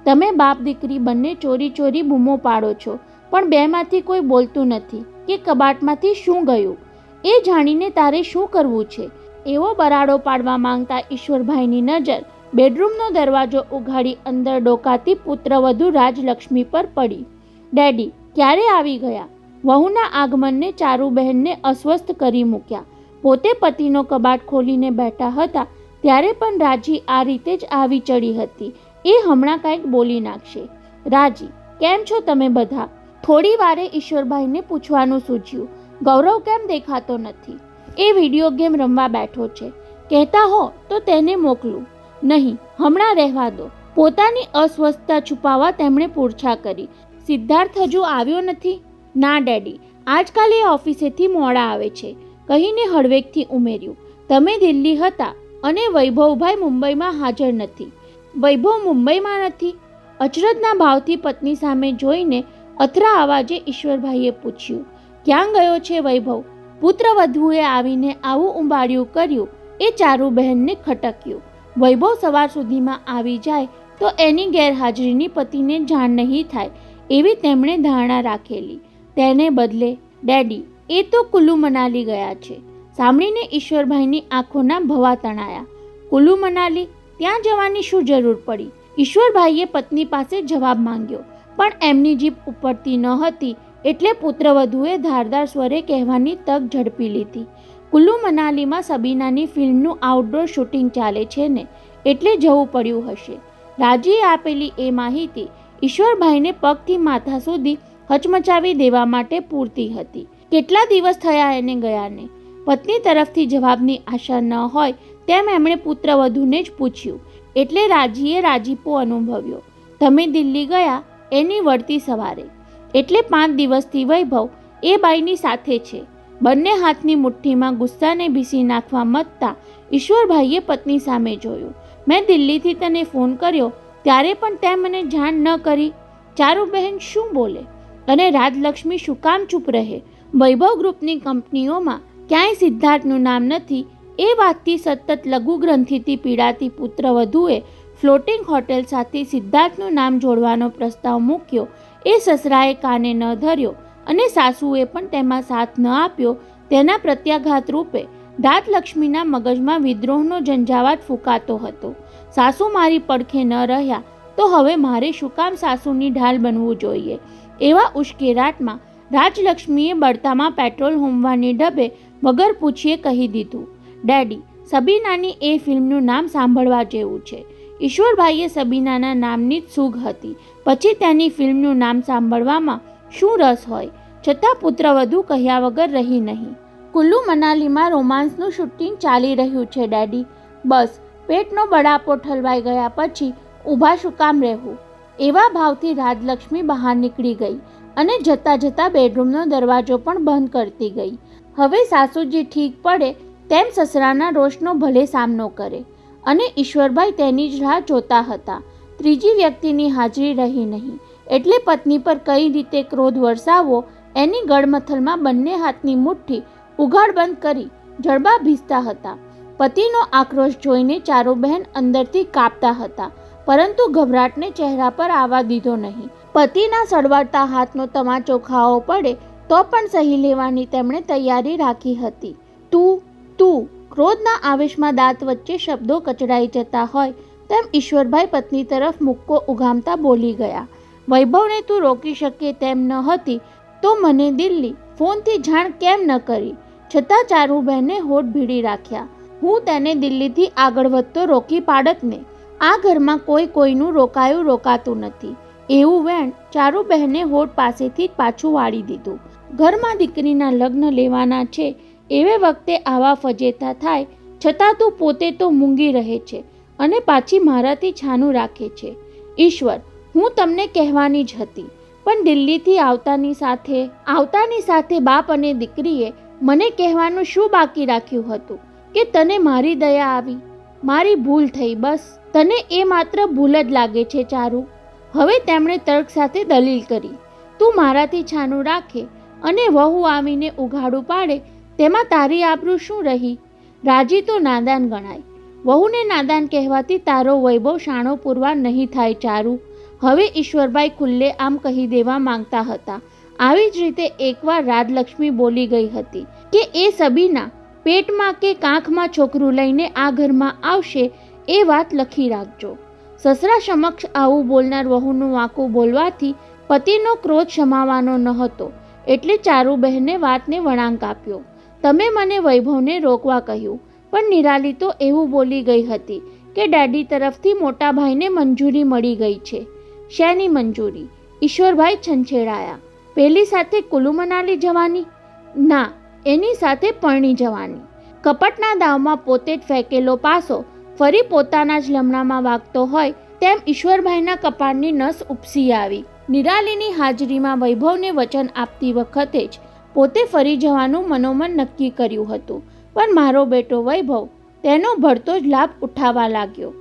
તમે બાપ દીકરી બંને ચોરી ચોરી બૂમો પાડો છો, પણ બેમાંથી કોઈ બોલતું નથી કે કબાટમાંથી શું ગયું. એ જાણીને તારે શું કરવું છે? એવો બરાડો પાડવા માંગતા ઈશ્વરભાઈની નજર બેડરૂમનો દરવાજો ઉઘાડી અંદર ડોકાતી પુત્રવધુ રાજલક્ષ્મી પર પડી. ડેડી ક્યારે આવી ગયા? વહુના આગમનને ચારુબહેનને અસ્વસ્થ કરી મૂક્યા. પોતે પતિનો કબાટ ખોલીને બેઠા હતા ત્યારે પણ રાજી આ રીતે જ આવી ચડી હતી. એ હમણાં કંઈક બોલી નાખશે. રાજી, કેમ છો તમે બધા? થોડી વારે ઈશ્વરભાઈને પૂછવાનું સૂઝ્યું, ગૌરવ કેમ દેખાતો નથી? એ વિડીયો ગેમ રમવા બેઠો છે. કહેતા હો તો તેને મોકલું. નહીં, હમણાં રહેવા દો. પોતાની અસ્વસ્થતા છુપાવવા તેમણે પૂરછા કરી. સિદ્ધાર્થ હજુ આવ્યો નથી? ના ડેડી, આજકાલ એ ઓફિસેથી મોડા આવે છે, કહીને હળવેકથી ઉમેર્યું. તમે દિલ્હી હતા અને વૈભવભાઈ મુંબઈમાં હાજર નથી. વૈભવ મુંબઈમાં નથી? અચરજના ભાવથી પત્ની સામે જોઈને અથરા અવાજે ઈશ્વરભાઈએ પૂછ્યું. ક્યાં ગયો છે વૈભવ? પુત્રવધુએ આવીને આવું ઉંબાડિયું કર્યું એ ચારુબહેનને ખટક્યું. વૈભવ સવાર સુધીમાં આવી જાય તો એની ગેરહાજરીની પતિને જાણ નહીં થાય એવી તેમણે ધારણા રાખેલી. તેને બદલે ડેડી એ તો કુલ્લુ મનાલી ગયા છે. સાંભળીને ઈશ્વરભાઈની આંખોના ભવા તણાયા. કુલ્લુ મનાલી, ત્યાં જવાની શું જરૂર પડી? ઈશ્વરભાઈએ પત્ની પાસે જવાબ માંગ્યો, પણ એમની જીભ ઉપડતી ન હતી એટલે પુત્રવધુએ ધારદાર સ્વરે કહેવાની તક ઝડપી લીધી. કુલ્લુ મનાલીમાં સબીનાની ફિલ્મનું આઉટડોર શૂટિંગ ચાલે છે ને, એટલે જવું પડ્યું હશે. રાજીએ આપેલી એ માહિતી ઈશ્વરભાઈને પગથી માથા સુધી હચમચાવી દેવા માટે પૂરતી હતી. કેટલા દિવસ થયા એને ગયાને? પત્ની તરફથી જવાબની આશા ન હોય તેમ એમણે પુત્રવધૂને જ પૂછ્યું, એટલે રાજીએ રાજીપો અનુભવ્યો. તમે દિલ્હી ગયા એની વળતી સવારે, એટલે 5 દિવસથી વૈભવ એ બાઈની સાથે છે. બંને હાથની મુઠ્ઠીમાં ગુસ્સાને ભીસી નાખવા મથતા ઈશ્વરભાઈએ પત્ની સામે જોયું. મેં દિલ્હીથી તને ફોન કર્યો ત્યારે પણ તે મને જાણ ન કરી. ચારુબહેન શું બોલે અને રાજલક્ષ્મી શું કામ ચૂપ રહે? વૈભવ ગ્રુપની કંપનીઓમાં ક્યાંય સિદ્ધાર્થનું નામ નથી એ વાતથી સતત લઘુગ્રંથિથી પીડાતી પુત્રવધુએ ફ્લોટિંગ હોટેલ સાથે સિદ્ધાર્થનું નામ જોડવાનો પ્રસ્તાવ મૂક્યો. એ સસરાએ કાને ન ધર્યો અને સાસુએ પણ તેમાં સાથ ન આપ્યો. તેના પ્રત્યાઘાત રૂપે રાજલક્ષ્મીના મગજમાં વિદ્રોહનો ઝંઝાવાત ફૂંકાતો હતો. સાસુ મારી પડખે ન રહ્યા તો હવે મારે શું કામ સાસુની ઢાલ બનવું જોઈએ? એવા ઉશ્કેરાટમાં રાજલક્ષ્મીએ બળતામાં પેટ્રોલ હોમવાની ઢબે વગર પૂછીએ કહી દીધું, ડેડી, સબીનાની એ ફિલ્મનું નામ સાંભળવા જેવું છે. ઈશ્વરભાઈએ સબીનાના નામની જ સૂગ હતી, પછી તેની ફિલ્મનું નામ સાંભળવામાં શું રસ હોય? છતાં પુત્રવધુ કહ્યા વગર રહી નહીં. કુલ્લુ મનાલીમાં રોમાન્સનું શૂટિંગ ચાલી રહ્યું છે ડેડી. બસ, પેટનો બળાપો ઠલવાઈ ગયા પછી ઊભા શું કામ રહેવું? એવા ભાવથી રાજલક્ષ્મી બહાર નીકળી ગઈ અને જતાં જતાં બેડરૂમનો દરવાજો પણ બંધ કરતી ગઈ. હવે સાસુજી ઠીક પડે તેમ સસરાના રોષનો ભલે સામનો કરે, અને ઈશ્વરભાઈ તેની જ રાહ જોતા હતા. ત્રીજી વ્યક્તિની હાજરી રહી નહીં, એટલે પત્ની પર કઈ રીતે ક્રોધ વરસાવવો એની ગળમથલમાં બંને હાથની મુઠ્ઠી ઉઘાડબંધ કરી જડબા ભીસતા હતા. પતિનો આક્રોશ જોઈને ચારુબહેન અંદરથી કાપતા હતા, પરંતુ ગભરાટને ચહેરા પર આવવા દીધો નહીં. પતિના સળવળતા હાથનો તમાચો ખાવો પડે તો પણ સહી લેવાની તેમણે તૈયારી રાખી હતી. તું ક્રોધના આવેશમાં દાંત વચ્ચે શબ્દો કચડાઈ જતા હોય તેમ ઈશ્વરભાઈ પત્ની તરફ મુક્કો ઉગામતા બોલી ગયા. વૈભવને તું રોકી શકે તેમ ન હતી તો મને દિલ્હી ફોનથી જાણ કેમ ન કરી? છતાં ચારુબહેને હોઠ ભીડી રાખ્યા. હું તેને દિલ્હીથી આગળ વધતો રોકી પાડત ને. આ ઘરમાં કોઈ કોઈનું રોકાતું નથી. એવું વેણ ચારુબહેને હોઠ પાસેથી જ પાછું વાળી દીધું. ઘરમાં દીકરીના લગ્ન લેવાના છે એવે વખતે આવા ફજેતા થાય, છતાં તું પોતે તો મૂંગી રહે છે અને પાછી મારાથી છાનું રાખે છે. ઈશ્વર, હું તમને કહેવાની જ હતી, પણ દિલ્હીથી આવતાની સાથે બાપ અને દીકરીએ મને કહેવાનું શું બાકી રાખ્યું હતું કે તને મારી દયા આવી? મારી ભૂલ થઈ, બસ. તને એ માત્ર ભૂલ જ લાગે છે ચારુ. હવે તેમણે તર્ક સાથે દલીલ કરી. તું મારાથી છાનું રાખે અને વહુ આવીને ઉઘાડું પાડે તેમાં તારી આબરૂ શું રહી? રાજી તો નાદાન ગણાય. વહુને નાદાન કહેવાથી તારો વૈભવ શાણો પૂરવા નહીં થાય ચારુ. હવે ઈશ્વરભાઈ ખુલ્લે આમ કહી દેવા માંગતા હતા. આવી જ રીતે એકવાર રાજલક્ષ્મી બોલી ગઈ હતી કે એ સબીના પેટમાં કે કાંખમાં છોકરું લઈને આ ઘરમાં આવશે એ વાત લખી રાખજો. સસરા સમક્ષ આવું બોલનાર વહુનું વાંકું બોલવાથી પતિનો ક્રોધ શમાવાનો ન હતો, એટલે ચારુબહેને વાતને વળાંક આપ્યો. તમે મને વૈભવને રોકવા કહ્યું, પણ નિરાલી તો એવું બોલી ગઈ હતી કે ડેડી તરફથી મોટા ભાઈને મંજૂરી મળી ગઈ છે. શેની મંજૂરી? ઈશ્વરભાઈ છંછેડાયા. પેલી સાથે કુલ્લુ મનાલી જવાની? ના, એની સાથે પરણી જવાની. કપટના દાવમાં પોતે જ ફેંકેલો પાસો ફરી પોતાના જ લમણામાં વાગતો હોય તેમ ઈશ્વરભાઈના કપાળની નસ ઉપસી આવી. નિરાલીની હાજરીમાં વૈભવને વચન આપતી વખતે જ પોતે ફરી જવાનું મનોમન નક્કી કર્યું હતું, પણ મારો બેટો વૈભવ તેનો ભળતો જ લાભ ઉઠાવવા લાગ્યો.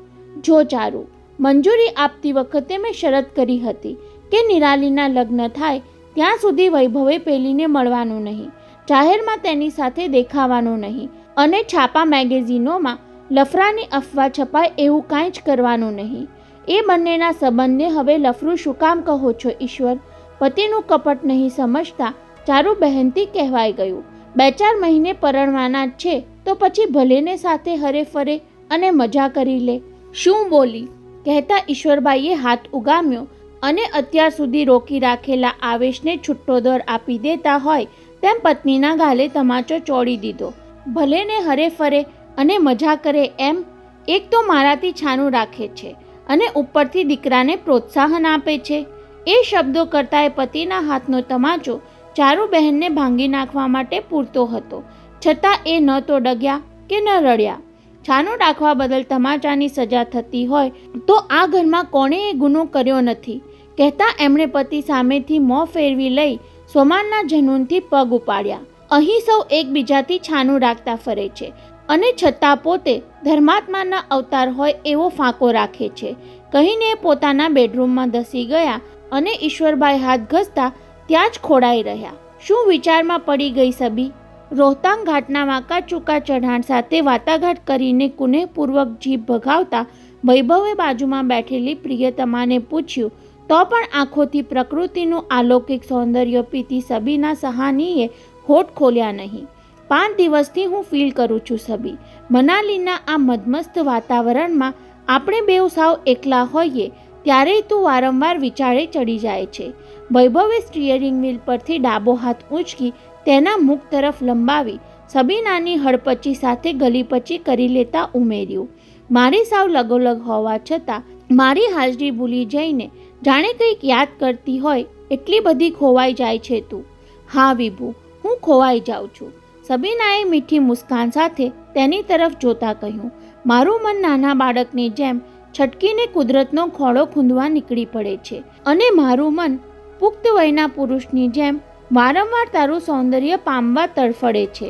જો ચારુ, મંજૂરી આપતી વખતે મેં શરત કરી હતી કે નિરાલીના લગ્ન થાય ત્યાં સુધી વૈભવે પેલીને મળવાનું નહીં, જાહેરમાં તેની સાથે દેખાવાનું નહીં અને છાપા મેગેઝિનોમાં લફરાની અફવા છપાય એવું કાંઈ જ કરવાનું નહીં. એ બંનેના સંબંધને હવે લફરું શું કામ કહો છો ઈશ્વર? પતિનું કપટ નહીં સમજતા ચારુબહેનથી કહેવાઈ ગયું. 2-4 મહિને પરણવાના જ છે તો પછી ભલેને સાથે હરે ફરે અને મજા કરી લે. શું બોલી? કહેતા ઈશ્વરભાઈએ હાથ ઉગામ્યો અને અત્યાર સુધી રોકી રાખેલા આવેશને છૂટ્ટો દર આપી દેતા હોય તેમ પત્નીના ગાલે તમાચો ચોડી દીધો. ભલેને હરે ફરે અને મજા કરે એમ? એક તો મારાથી છાનું રાખે છે અને ઉપરથી દીકરાને પ્રોત્સાહન આપે છે. એ શબ્દો કરતાં પતિના હાથનો તમાચો ચારુબહેનને ભાંગી નાખવા માટે પૂરતો હતો. છતાં એ ન તો ડગ્યા કે ન રડ્યા. છાનું રાખવા બદલ તમાચાની સજા થતી હોય તો આ ઘરમાં કોણે એ ગુનો કર્યો નથી, કહેતા એમણે પતિ સામેથી મોં ફેરવી લઈ સ્વમાનના જનૂનથી પગ ઉપાડ્યા. અહીં સૌ એકબીજાથી છાનું રાખતા ફરે છે અને છતાં પોતે ધર્માત્માના અવતાર હોય એવો ફાંકો રાખે છે કહીને પોતાના બેડરૂમમાં ધસી ગયા અને ઈશ્વરભાઈ હાથ ઘસતા ત્યાં જ ખોડાઈ રહ્યા. શું વિચારમાં પડી ગઈ સબી? રોહતાંગ ઘાટના વાંકા ચૂકા ચઢાણ સાથે વાટાઘાટ કરીને કુનેહપૂર્વક જીભ ભગાવતા વૈભવે બાજુમાં બેઠેલી પ્રિયતમાને પૂછ્યું તો પણ આંખોથી પ્રકૃતિનું અલૌકિક સૌંદર્ય પીતી સબીના સહાનીએ હોઠ ખોલ્યા નહીં. 5 દિવસથી હું ફીલ કરું છું સબી, મનાલીના આ મધમસ્ત વાતાવરણમાં આપણે બેઉ સાવ એકલા હોઈએ ત્યારે તું વારંવાર વિચારે ચડી જાય છે. વૈભવે સ્ટીયરિંગ વ્હીલ પરથી ડાબો હાથ ઊંચકી તેના મુખ તરફ લંબાવી સબીનાની હડપચી સાથે ગલીપચી કરી લેતા ઉમેર્યું, મારી સાવ લગોલગ હોવા છતાં મારી હાજરી ભૂલી જઈને જાણે કંઈક યાદ કરતી હોય એટલી બધી ખોવાઈ જાય છે તું. હા વિભુ, હું ખોવાઈ જાઉં છું. સબીનાએ મીઠી મુસ્કાન સાથે તેની તરફ જોતા કહ્યું. મારું મન નાના બાળકની જેમ છટકીને કુદરતનો ખોળો ખૂંદવા નીકળી પડે છે અને મારું મન પુખ્ત વયના પુરુષની જેમ વારંવાર તારું સૌંદર્ય પામવા તડફડે છે,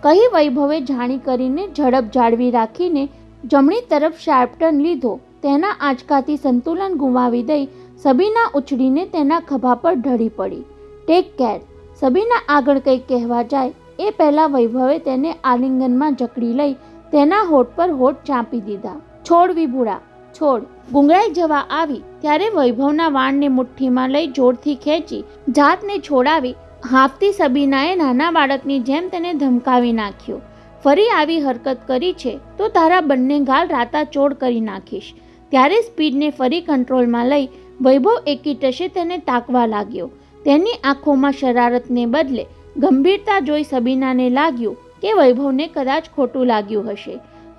કહી વૈભવે જાણી કરીને ઝડપ જાળવી રાખીને જમણી તરફ શાર્પ ટર્ન લીધો. તેના આંચકાથી સંતુલન ગુમાવી દઈ સબીના ઉછળીને તેના ખભા પર ઢળી પડી. Take care. સબીના આગળ કંઈક કહેવા જાય એ પહેલાં વૈભવે તેને આલિંગનમાં જકડી લઈ તેના હોઠ પર હોઠ ચાંપી દીધા. છોડ વિભુડા, છોડ. ગુંગળાઈ જવા આવી ત્યારે વૈભવના વાળને મુઠ્ઠીમાં લઈ જોરથી ખેંચી જાતને છોડાવી હાંફતી સબીનાએ નાના બાળકની જેમ તેને ધમકાવી નાખ્યો. ફરી આવી હરકત કરી છે તો તારા બંને ગાલ રાતાચોડ કરી નાખીશ. ત્યારે સ્પીડને ફરી કંટ્રોલમાં લઈ વૈભવ એકીટશે તેને તાકવા લાગ્યો. તેની આંખોમાં શરારતને બદલે ગંભીરતા જોઈ સબીનાને લાગ્યું કે વૈભવને કદાચ ખોટું લાગ્યું હશે.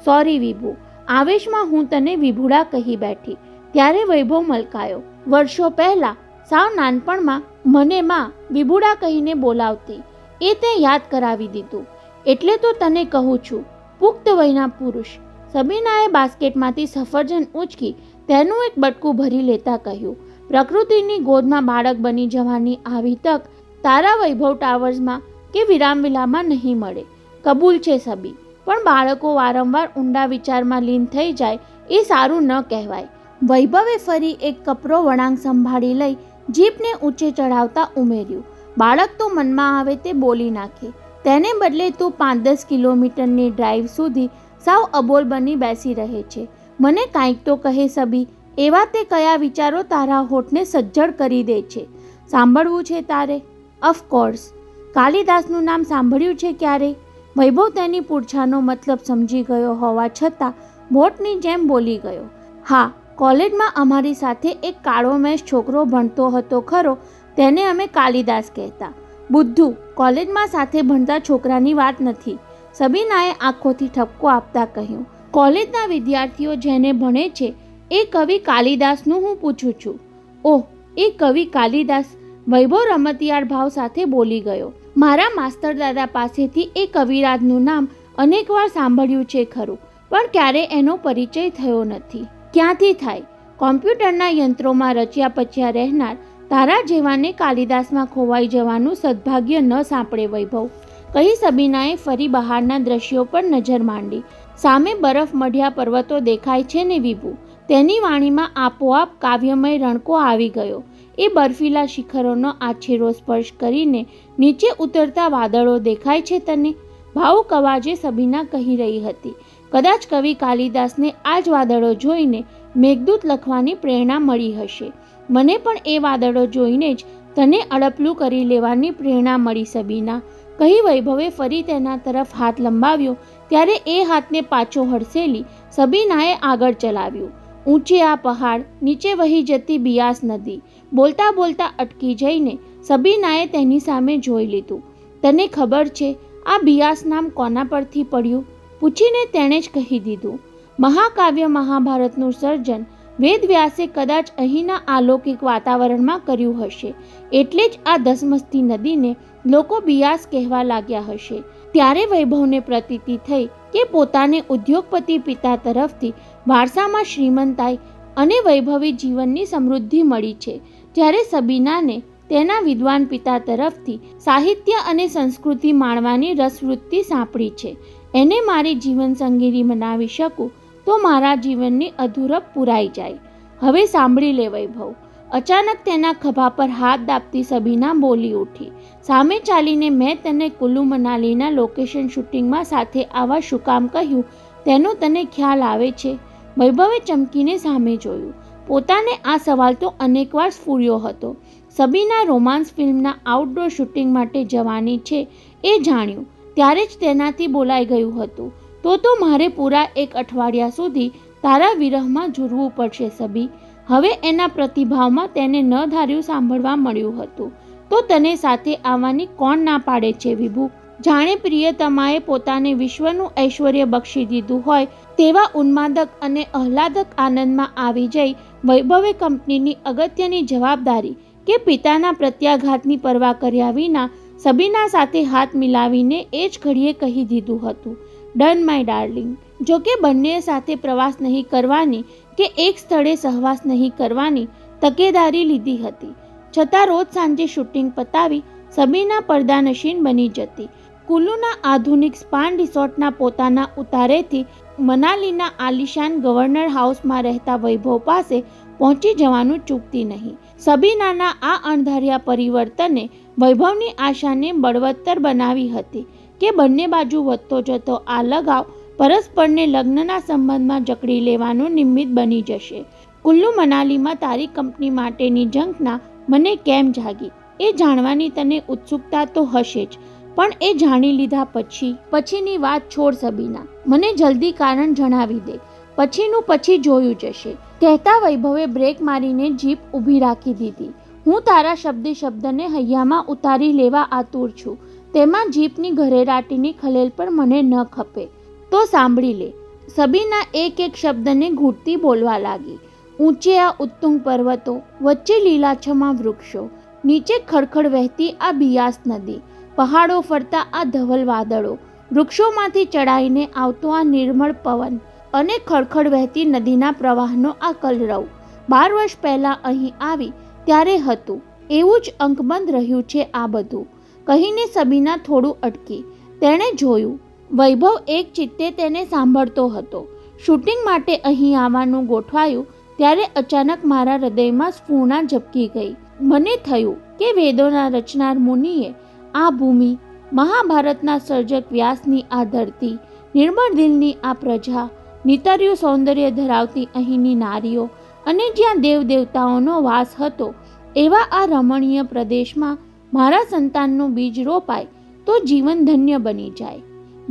સોરી વિભુ, આવેશમાં હું તને વિભુડા કહી બેઠી. ત્યારે વૈભવ મલકાયો. વર્ષો પહેલાં સાવ નાનપણમાં મને માં વિભુડા કહીને બોલાવતી, એ તે યાદ કરાવી દીધું. એટલે તો તને કહું છું, પુખ્ત વયના પુરુષ. સબીનાએ બાસ્કેટમાંથી સફરજન ઊંચકી તેનું એક બટકું ભરી લેતા કહ્યું, પ્રકૃતિની ગોદમાં બાળક બની જવાની આવી તક તારા વૈભવ ટાવર્સમાં કે વિરામવિલામાં નહીં મળે. કબૂલ છે સબી, પણ બાળકો વારંવાર ઊંડા વિચારમાં લીન થઈ જાય એ સારું ન કહેવાય. વૈભવે ફરી એક કપરો વળાંક સંભાળી લઈ જીભને ઊંચે ચડાવતા ઉમેર્યું, બાળક તો મનમાં આવે તે બોલી નાખે, તેને બદલે તું 5-10 કિલોમીટરની ડ્રાઈવ સુધી સાવ અબોલ બની બેસી રહે છે. મને કાંઈક તો કહે સબી, એવા તે કયા વિચારો તારા હોઠને સજ્જડ કરી દે છે? સાંભળવું છે તારે? ઓફકોર્સ. કાલિદાસનું નામ સાંભળ્યું છે ક્યારેય? વૈભવ તેની પૂછાનો મતલબ સમજી ગયો હોવા છતાં મોટની જેમ બોલી ગયો. હા, કોલેજમાં અમારી સાથે એક કાળો મેષ છોકરો ભણતો હતો ખરો, તેને અમે કાલિદાસ કહેતા. બુદ્ધુ, કોલેજમાં સાથે ભણતા છોકરાની વાત નથી. સબીનાએ આંખોથી ઠપકો આપતા કહ્યું, કોલેજના વિદ્યાર્થીઓ જેને ભણે છે એ કવિ કાલિદાસનું હું પૂછું છું. ઓહ, એ કવિ કાલિદાસ? વૈભવ રમતિયાળ ભાવ સાથે બોલી ગયો. મારા માસ્તર દાદા પાસેથી એ કવિરાજનું નામ અનેકવાર સાંભળ્યું છે ખરું, પણ ક્યારે એનો પરિચય થયો નથી. ક્યાંથી થાય? કોમ્પ્યુટરના યંત્રોમાં રચ્યા પચ્યા રહેનાર તારા જેવાને કાલિદાસમાં ખોવાઈ જવાનું સદભાગ્ય ન સાંપડે વૈભવ, કહી સબીનાએ ફરી બહારના દ્રશ્યો પર નજર માંડી. સામે બરફ મઢ્યા પર્વતો દેખાય છે ને વિભુ? તેની વાણીમાં આપોઆપ કાવ્યમય રણકો આવી ગયો. એ બર્ફીલા શિખરોનો આછેરો સ્પર્શ કરીને નીચે ઉતરતા વાદળો દેખાય છે તને? ભાવુક અવાજે સબીના કહી રહી હતી. કદાચ કવિ કાલિદાસને આ જ વાદળો જોઈને મેઘદૂત લખવાની પ્રેરણા મળી હશે. મને પણ એ વાદળો જોઈને જ તને અડપલું કરી લેવાની પ્રેરણા મળી સબીના, કહી વૈભવે ફરી તેના તરફ હાથ લંબાવ્યો ત્યારે એ હાથને પાછો હડસેલી સબીનાએ આગળ ચલાવ્યું. ઊંચે આ પહાડ, નીચે વહી જતી બિયાસ નદી. બોલતા બોલતા અટકી જઈને સબીનાએ તેની સામે જોઈ લીધું. તને ખબર છે આ બિયાસ નામ કોના પરથી પડ્યું? પૂછીને તેણે જ કહી દીધું, મહાકાવ્ય મહાભારતનું સર્જન વેદવ્યાસે કદાચ અહીંના અલૌકિક વાતાવરણમાં કર્યું હશે, એટલે જ આ ધસમસતી નદીને લોકો બિયાસ કહેવા લાગ્યા હશે. ત્યારે વૈભવને પ્રતીતિ થઈ કે પોતાને ઉદ્યોગપતિ પિતા તરફથી વારસામાં શ્રીમંતાઈ અને વૈભવી જીવનની સમૃદ્ધિ મળી છે, જ્યારે સબીનાને તેના વિદ્વાન પિતા તરફથી સાહિત્ય અને સંસ્કૃતિ માણવાની રસવૃત્તિ સાંપડી છે. એને મારી જીવનસંગીની બનાવી શકું તો મારા જીવનની અધૂરપ પૂરાઈ જાય. હવે સાંભળી લે વૈભવ. અચાનક તેના ખભા પર હાથ દાબતી સબીના બોલી ઉઠી. સામે ચાલીને મેં તને કુલ્લુ મનાલીના લોકેશન શૂટિંગમાં સાથે આવવા શું કામ કહ્યું તેનો તને ખ્યાલ આવે છે? વૈભવે ચમકીને સામે જોયું. પોતાને આ સવાલ તો અનેકવાર સ્ફૂર્યો હતો. સબીના રોમાન્સ ફિલ્મના આઉટડોર શૂટિંગ માટે જવાની છે એ જાણ્યું ત્યારે જ તેનાથી બોલાઈ ગયું હતું. તો મારે પૂરા 1 અઠવાડિયા સુધી તારા વિરહમાં ઝૂરવું પડશે સબી. હવે એના પ્રતિભાવમાં તેને ન ધાર્યું સાંભળવા મળ્યું હતું. તો તને સાથે આવવાની કોણ ના પાડે છે વિભુ? જાણે પ્રિયતમાએ પોતાને વિશ્વનું ઐશ્વર્ય બક્ષી દીધું હોય તેવા ઉન્માદક અને આહલાદક આનંદમાં આવી જઈ વૈભવે કંપનીની અગત્યની જવાબદારી કે પિતાના પ્રત્યાઘાતની પરવા કર્યા વિના સબીના સાથે હાથ મિલાવીને એ જ ઘડીએ કહી દીધું હતું, ડન માય ડાર્લિંગ. જોકે બંને સાથે પ્રવાસ નહીં કરવાની કે એક સ્થળે સહવાસ નહીં કરવાની તકેદારી લીધી હતી, છતાં રોજ સાંજે શૂટિંગ પતાવી સબીના પડદાનશીન બની જતી. કુલ્લુના આધુનિક સ્પાન રિસોર્ટના પોતાના ઉતારેથી મનાલીના આલિશાન ગવર્નર હાઉસમાં રહેતા વૈભવ પાસે પહોંચી જવાનું ચૂકતી નહીં. સબીનાના આ અણધાર્યા પરિવર્તને વૈભવની આશાને બળવત્તર બનાવી હતી કે બંને બાજુ વધતો જતો આ લગાવ પરસ્પરને લગ્નના સંબંધમાં જકડી લેવાનું નિમિત્ત બની જશે. કુલ્લુ મનાલીમાં તારી કંપની માટેની ઝંખના મને કેમ જાગી એ જાણવાની તને ઉત્સુકતા તો હશે જ, પણ એ જાણી લીધા પછીની વાત છોડ સબીના. મને જલ્દી કારણ જણાવી દે, પછીનું પછી જોયું જશે. કહેતા વૈભવે બ્રેક મારીને જીપ ઊભી રાખી દીધી. હું તારા શબ્દને હૈયામાં ઉતારી લેવા આતુર છું. તેમાં જીપની ઘરેરાટીની ખલેલ પણ મને ન ખપે. તો સાંભળી લે. સબીના એક એક શબ્દને ઘૂંટતી બોલવા લાગી. ઊંચે આ ઉત્તુંગ પર્વતો, વચ્ચે લીલાછમાં વૃક્ષો, નીચે ખડખડ વહેતી આ બિયાસ નદી, પહાડો ફરતા આ ધવલ વાદળો, વૃક્ષોમાંથી ચડાઈને આવતો આ નિર્મળ પવન અને ખડખડ વહેતી નદીના પ્રવાહનો આ કલરવ. 12 વર્ષ પહેલાં અહીં આવી ત્યારે હતું એવું જ અંકબંધ રહ્યું છે આ બધું. કહીને સબીના થોડું અટકી. તેણે જોયું વૈભવ એક ચિત્તે તેને સાંભળતો હતો. શૂટિંગ માટે અહીં આવવાનું ગોઠવાયું ત્યારે અચાનક મારા હૃદયમાં સ્ફૂર્ણા ઝબકી ગઈ. મને થયું કે વેદોના રચનાર મુનિએ આ ભૂમિ, મહાભારતના સર્જક વ્યાસની આ ધરતી, નિર્મળ દિલની આ પ્રજા, નિતર્યું સૌંદર્ય ધરાવતી અહીંની નારીઓ અને જ્યાં દેવદેવતાઓનો વાસ હતો એવા આ રમણીય પ્રદેશમાં મારા સંતાનનું બીજ રોપાય તો જીવન ધન્ય બની જાય.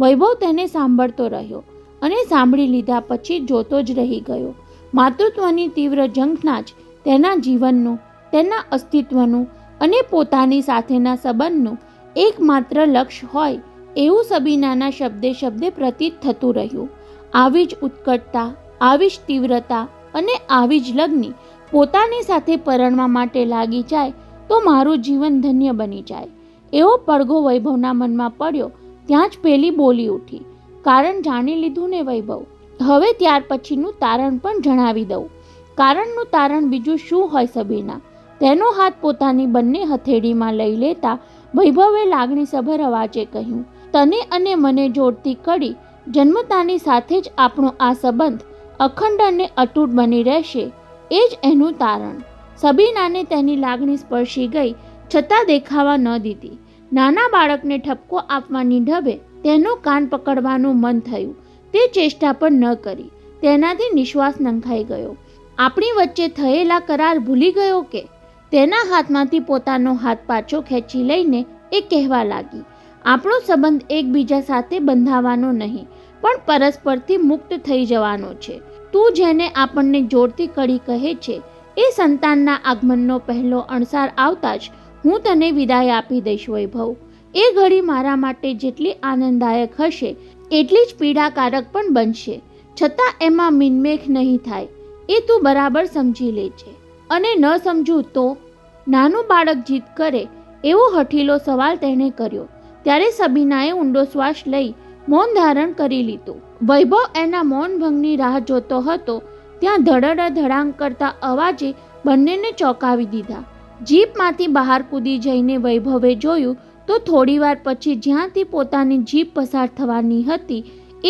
વૈભવ તેને સાંભળતો રહ્યો અને સાંભળી લીધા પછી જોતો જ રહી ગયો. માતૃત્વની તીવ્ર ઝંખના જ તેના જીવનનું, તેના અસ્તિત્વનું અને પોતાની સાથેના સંબંધનું એકમાત્ર લક્ષ્ય હોય એવું સબીનાના શબ્દે પ્રતીત થતું રહ્યું. આવી જ ઉત્કટતા, આવી જ તીવ્રતા અને આવી જ લગ્ની પોતાની સાથે પરણવા માટે લાગી જાય તો મારું જીવન ધન્ય બની જાય. એવો પડઘો વૈભવના મનમાં પડ્યો ત્યાં જ પેલી બોલી ઉઠી, કારણ જાણી લીધું ને વૈભવ? હવે ત્યાર પછીનું તારણ પણ જણાવી દઉં. કારણનું તારણ બીજું શું હોય સબીના? તેનો હાથ પોતાની બંને હથેળીમાં લઈ લેતા વૈભવે લાગણીસભર અવાજે કહ્યું, તને અને મને જોડતી કડી જન્મતાની સાથે જ આપણો આ સંબંધ અખંડ અને અતૂટ બની રહેશે, એ જ એનું તારણ. સબીનાને તેની લાગણી સ્પર્શી ગઈ છતાં દેખાવા ન દીધી. નાના બાળકને ઠપકો આપવાની ઢબે તેનો કાન પકડવાનું મન થયું. તે ચેષ્ટા પણ ન કરી. તેનાથી નિશ્વાસ નંખાઈ ગયો. આપણી વચ્ચે થયેલા કરાર ભૂલી ગયો કે? તેના હાથમાંથી પોતાનો હાથ પાછો ખેંચી લઈને એ કહેવા લાગી, આપણો સંબંધ એકબીજા સાથે બંધાવાનો નહીં, પણ પરસ્પરથી મુક્ત થઈ જવાનો છે. તું જેને આપણને જોડતી કડી કહે છે, એ સંતાનના આગમનનો પહેલો અણસાર આવતા જ હું તને વિદાય આપી દઈશ વૈભવ. એ ઘડી મારા માટે જેટલી આનંદદાયક હશે એટલી જ પીડાકારક પણ બનશે, છતાં એમાં મિનમેખ નહીં થાય, એ તું બરાબર સમજી લેજે. અને ન સમજું તો? નાનું બાળક જીદ કરે એવો હઠીલો સવાલ તેણે કર્યો. ત્યારે સબીનાએ ઊંડો શ્વાસ લઈ મૌન ધારણ કરી લીધું. વૈભવ એના મૌન ભંગની રાહ જોતો હતો ત્યાં ધડડ ધડાંગ કરતા અવાજે બંનેને ચોંકાવી દીધા. જીપમાંથી બહાર કૂદી જઈને વૈભવે જોયું તો થોડીવાર પછી જ્યાંથી પોતાની જીપ પસાર થવાની હતી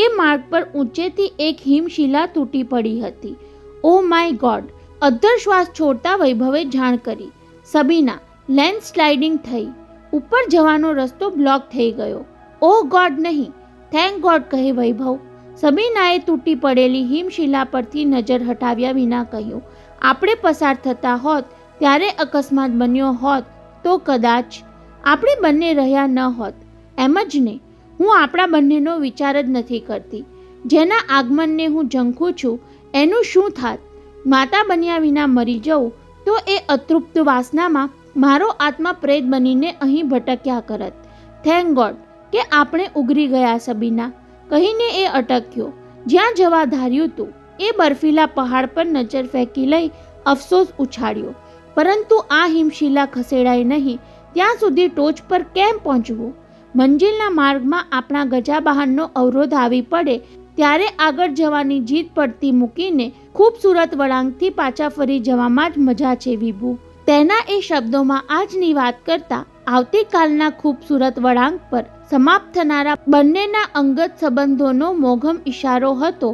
એ માર્ગ પર ઊંચેથી એક હિમશિલા તૂટી પડી હતી. Oh my God! અદ્ધર શ્વાસ છોડતા વૈભવે જાણ કરી. સબીના, લેન્ડ સ્લાઇડિંગ થઈ. ઉપર જવાનો રસ્તો બ્લોક થઈ ગયો. ઓહ ગોડ નહીં, થેન્ક ગોડ, કહે વૈભવ. સબીનાએ તૂટી પડેલી હિમશિલા પરથી નજર હટાવ્યા વિના કહ્યું, આપણે પસાર થતા હોત ત્યારે અકસ્માત બન્યો હોત તો કદાચ આપણે બંને રહ્યા ન હોત. એમ જ ને, હું આપણા બંનેનો વિચાર જ નથી કરતી. જેના આગમનને હું ઝંખું છું એનું શું થાત? માતા બન્યા વિના મરી જવું તો એ અતૃપ્ત વાસનામાં મારો આત્મા પ્રેત બનીને અહીં ભટક્યા કરત. થેન્ક ગોડ કે આપણે ઉગરી ગયા સબીના, કહીને એ અટક્યો. જ્યાં જવા ધાર્યું તું એ બર્ફીલા પહાડ પર નજર ફેંકી લઈ અફસોસ ઉછાળ્યો. પરંતુ આ હિમશિલા ખસેડાય નહીં ત્યાં સુધી ટોચ પર કેમ પહોંચવું? મંજિલના માર્ગમાં આપણા ગજાબહારનો અવરોધ આવી પડે ત્યારે આગળ જવાની જીદ પડતી મૂકીને ખૂબસૂરત વળાંકથી પાછા ફરી જવામાં જ મજા છે વિભુ. તેના એ શબ્દોમાં આજની વાત કરતા આવતીકાલના ખૂબસૂરત વળાંક પર સમાપ્ત થનારા બંનેના અંગત સંબંધોનો મોઘમ ઇશારો હતો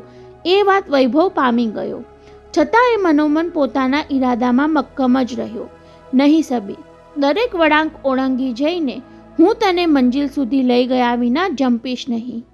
એ વાત વૈભવ પામી ગયો. છતાં એ મનોમન પોતાના ઈરાદામાં મક્કમ જ રહ્યો. નહીં સબી, દરેક વળાંક ઓળંગી જઈને હું તને મંજિલ સુધી લઈ ગયા વિના જંપીશ નહીં.